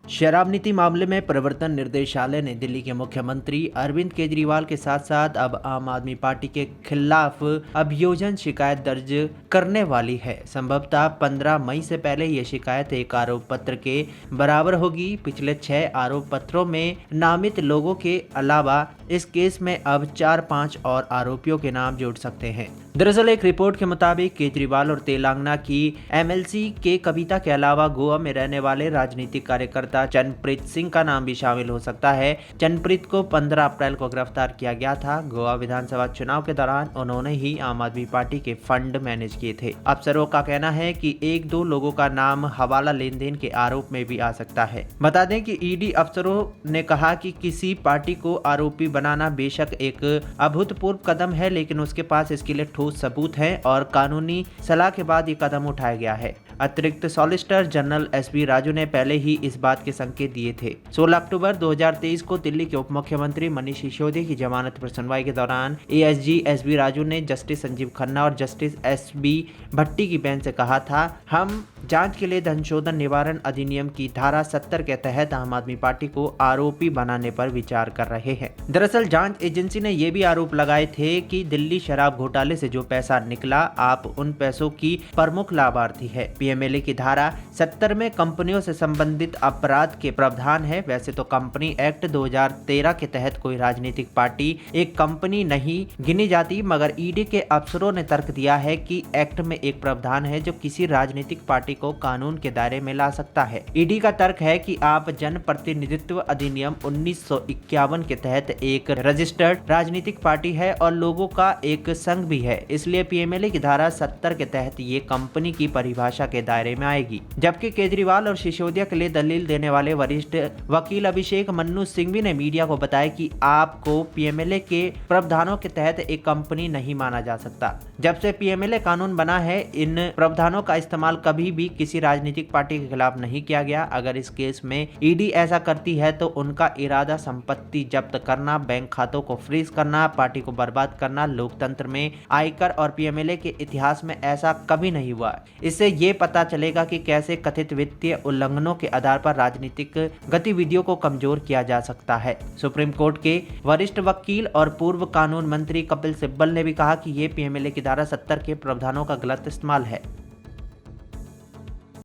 शराब नीति मामले में प्रवर्तन निर्देशालय ने दिल्ली के मुख्यमंत्री अरविंद केजरीवाल के साथ साथ अब आम आदमी पार्टी के खिलाफ अभियोजन शिकायत दर्ज करने वाली है। संभवतः 15 मई से पहले यह शिकायत एक आरोप पत्र के बराबर होगी। पिछले 6 आरोप पत्रों में नामित लोगों के अलावा इस केस में अब 4-5 और आरोपियों के नाम जोड़ सकते हैं। दरअसल एक रिपोर्ट के मुताबिक केजरीवाल और तेलंगाना की एमएलसी के कविता के अलावा गोवा में रहने वाले राजनीतिक कार्यकर्ता चरणप्रीत सिंह का नाम भी शामिल हो सकता है। चरणप्रीत को 15 अप्रैल को गिरफ्तार किया गया था। गोवा विधानसभा चुनाव के दौरान उन्होंने ही आम आदमी पार्टी के फंड मैनेज किए थे। अफसरों का कहना है कि 1-2 लोगों का नाम हवाला लेन देन के आरोप में भी आ सकता है। बता दें कि ईडी अफसरों ने कहा कि किसी पार्टी को आरोपी बनाना बेशक एक अभूतपूर्व कदम है, लेकिन उसके पास इसके लिए ठोस सबूत है और कानूनी सलाह के बाद ये कदम उठाया गया है। अतिरिक्त सॉलिसिटर जनरल एसबी राजू ने पहले ही इस बात के संकेत दिए थे। 16 अक्टूबर 2023 को दिल्ली के उप मुख्यमंत्री मनीष सिसोदिया की जमानत पर सुनवाई के दौरान एएसजी एसबी राजू ने जस्टिस संजीव खन्ना और जस्टिस एसबी भट्टी की बेंच से कहा था, हम जांच के लिए धन शोधन निवारण अधिनियम की धारा 70 के तहत आम आदमी पार्टी को आरोपी बनाने पर विचार कर रहे हैं। दरअसल जांच एजेंसी ने यह भी आरोप लगाए थे कि दिल्ली शराब घोटाले से जो पैसा निकला, आप उन पैसों की प्रमुख लाभार्थी है। पीएमएलए की धारा 70 में कंपनियों से संबंधित अपराध के प्रावधान है। वैसे तो कंपनी एक्ट 2013 के तहत कोई राजनीतिक पार्टी एक कंपनी नहीं गिनी जाती, मगर ईडी के अफसरों ने तर्क दिया है कि एक्ट में एक प्रावधान है जो किसी राजनीतिक पार्टी को कानून के दायरे में ला सकता है। ईडी का तर्क है कि आप जन प्रतिनिधित्व अधिनियम 1951 के तहत एक रजिस्टर्ड राजनीतिक पार्टी है और लोगों का एक संघ भी है, इसलिए पीएमएलए की धारा 70 के तहत ये कंपनी की परिभाषा के दायरे में आएगी। जबकि केजरीवाल और सिसोदिया के लिए दलील देने वाले वरिष्ठ वकील अभिषेक मन्नू सिंघवी ने मीडिया को बताया कि आपको पीएमएलए के प्रावधानों के तहत एक कंपनी नहीं माना जा सकता। जब से पीएमएलए कानून बना है, इन प्रावधानों का इस्तेमाल कभी भी किसी राजनीतिक पार्टी के खिलाफ नहीं किया गया। अगर इस केस में ईडी ऐसा करती है तो उनका इरादा संपत्ति जब्त करना, बैंक खातों को फ्रीज करना, पार्टी को बर्बाद करना। लोकतंत्र में आयकर और पीएमएलए के इतिहास में ऐसा कभी नहीं हुआ। इससे ये पता चलेगा कि कैसे कथित वित्तीय उल्लंघनों के आधार पर राजनीतिक गतिविधियों को कमजोर किया जा सकता है। सुप्रीम कोर्ट के वरिष्ठ वकील और पूर्व कानून मंत्री कपिल सिब्बल ने भी कहा कि ये पीएमएलए की धारा 70 के प्रावधानों का गलत इस्तेमाल है।